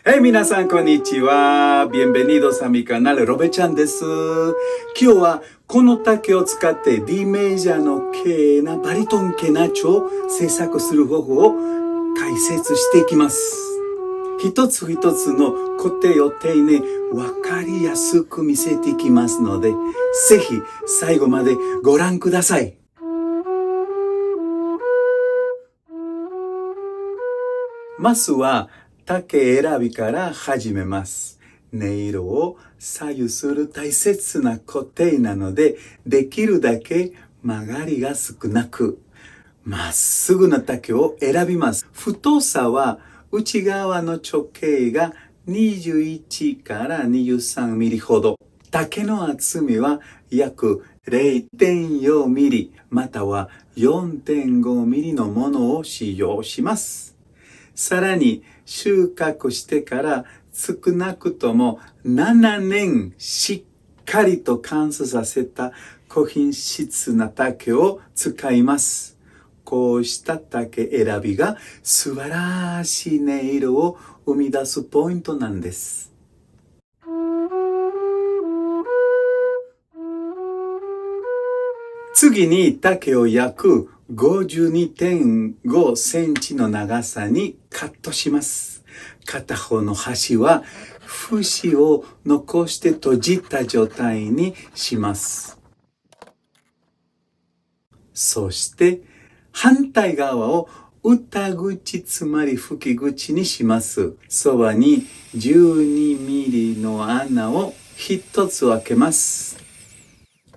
Hey, 皆さん、こんにちは。Bienvenidos a mi canal, ロベちゃんです。今日はこの竹を使って D メジャーの綺麗なバリトンケナチョを制作する方法を解説していきます。一つ一つの工程を丁寧、わかりやすく見せていきますので、ぜひ最後までご覧ください。まずは竹選びから始めます。音色を左右する大切な工程なので、できるだけ曲がりが少なく、まっすぐな竹を選びます。太さは内側の直径が21から23ミリほど。竹の厚みは約 0.4 ミリまたは 4.5 ミリのものを使用します。さらに収穫してから少なくとも7年しっかりと乾燥させた高品質な竹を使います。こうした竹選びが素晴らしい音色を生み出すポイントなんです。次に竹を約52.5 センチの長さにカットします。片方の端は節を残して閉じた状態にします。そして反対側を歌口つまり吹き口にします。そばに12ミリの穴を一つ開けます。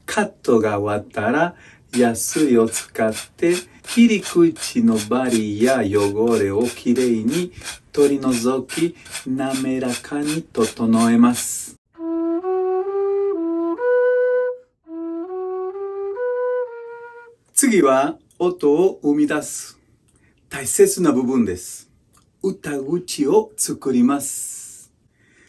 カットが終わったらヤスリを使って切り口のバリや汚れをきれいに取り除き滑らかに整えます。次は音を生み出す大切な部分です。歌口を作ります。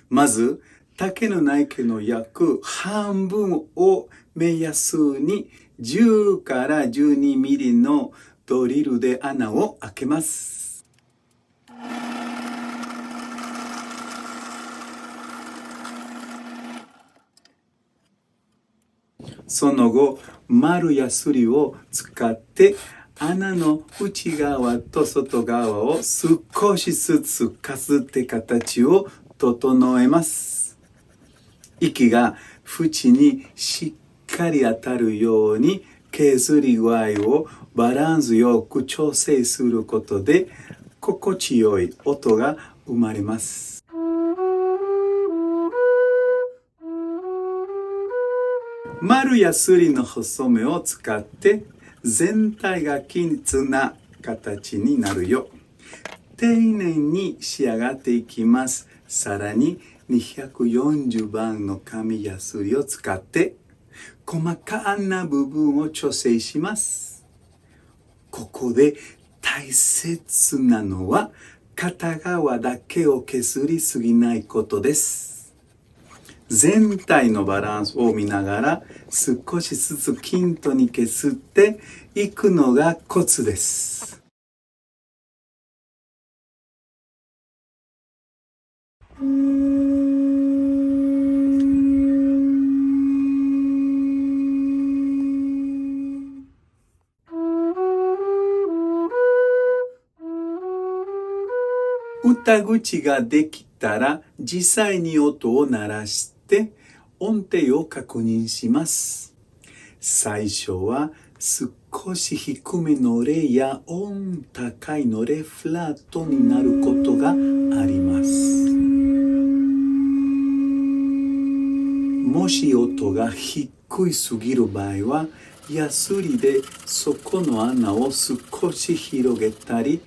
まず竹の内径の約半分を目安に10から12ミリのドリルで穴を開けます。その後、丸やすりを使って穴の内側と外側を少しずつかすって形を整えます。息が縁にしっかり当たるように削り具合をバランスよく調整することで心地よい音が生まれます。丸やすりの細めを使って全体が均一な形になるよう丁寧に仕上がっていきます。さらに240番の紙やすりを使って細かな部分を調整します。ここで大切なのは片側だけを削りすぎないことです。全体のバランスを見ながら少しずつ均等に削っていくのがコツです。歌口ができたら実際に音を鳴らして音程を確認します。最初は少し低めのレや音高いのレフラットになることがあります。もし音が低いすぎる場合はヤスリで底の穴を少し広げたり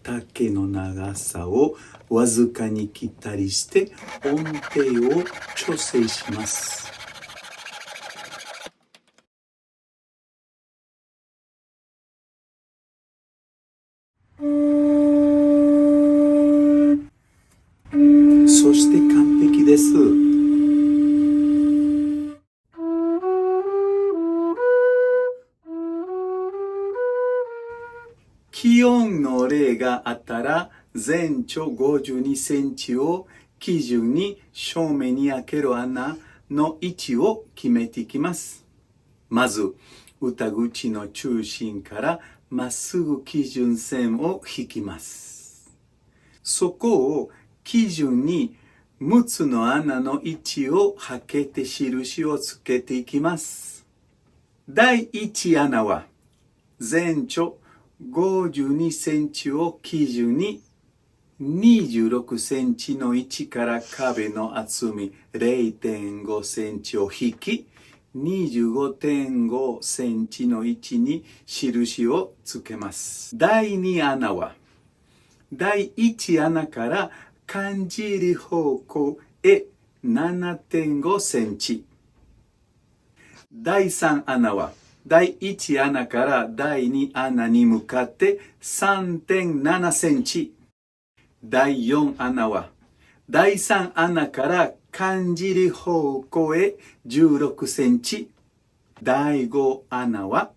竹の長さをわずかに切ったりして音程を調整します。そして完璧です。気温の例があったら全長52センチを基準に正面に開ける穴の位置を決めていきます。まず、歌口の中心からまっすぐ基準線を引きます。そこを基準に6つの穴の位置をはけて印をつけていきます。第1穴は全長52センチを基準に26センチの位置から壁の厚み 0.5 センチを引き、25.5 センチの位置に印をつけます。第2穴は第1穴から感じる方向へ 7.5 センチ。第3穴は第1穴から第2穴に向かって 3.7 センチ。第4穴は第3穴から感じる方向へ16センチ。第5穴は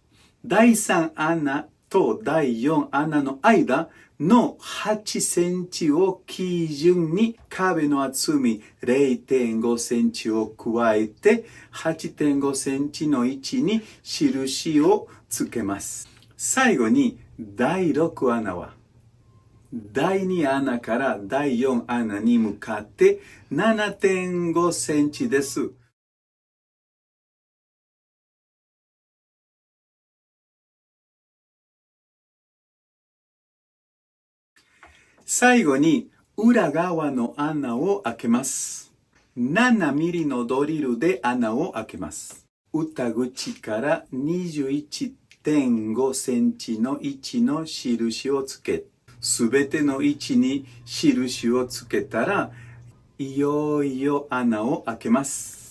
第3穴と第4穴の間の8センチを基準に壁の厚み 0.5 センチを加えて 8.5 センチの位置に印をつけます。最後に第6穴は第2穴から第4穴に向かって 7.5 センチです。最後に裏側の穴を開けます。7ミリのドリルで穴を開けます。歌口から21.5 センチの位置の印をつけ、すべての位置に印をつけたら、いよいよ穴を開けます。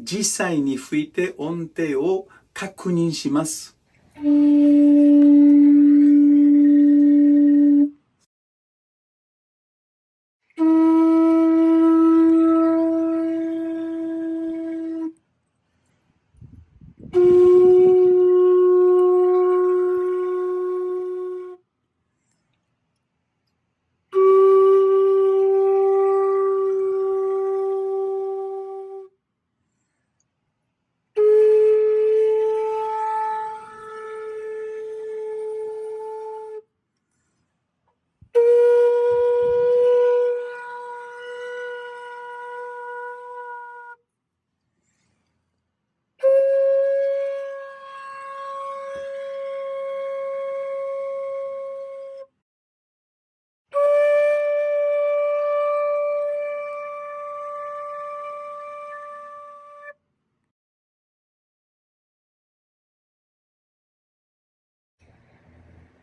実際に吹いて音程を確認します。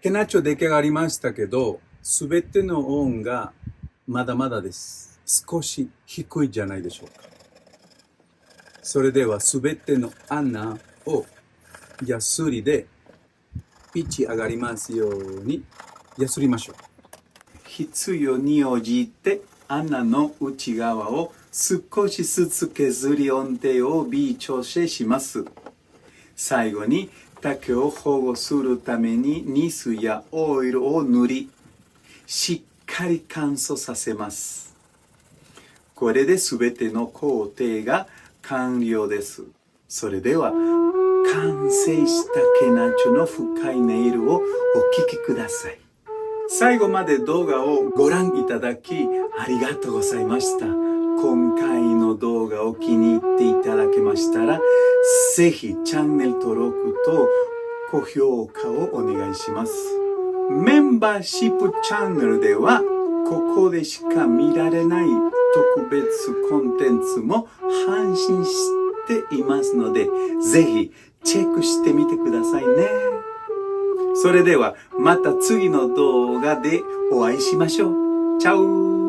ケナチョ出来上がりましたけど、すべての音がまだまだです。少し低いじゃないでしょうか。それではすべての穴をヤスリでピッチ上がりますようにヤスりましょう。必要に応じて穴の内側を少しずつ削り音程を微調整します。最後に竹を保護するためにニスやオイルを塗り、しっかり乾燥させます。これで全ての工程が完了です。それでは完成したケナチョの深い音色をお聴きください。最後まで動画をご覧いただきありがとうございました。今回の動画を気に入っていただけましたら、ぜひチャンネル登録と高評価をお願いします。メンバーシップチャンネルでは、ここでしか見られない特別コンテンツも配信していますので、ぜひチェックしてみてくださいね。それではまた次の動画でお会いしましょう。チャオ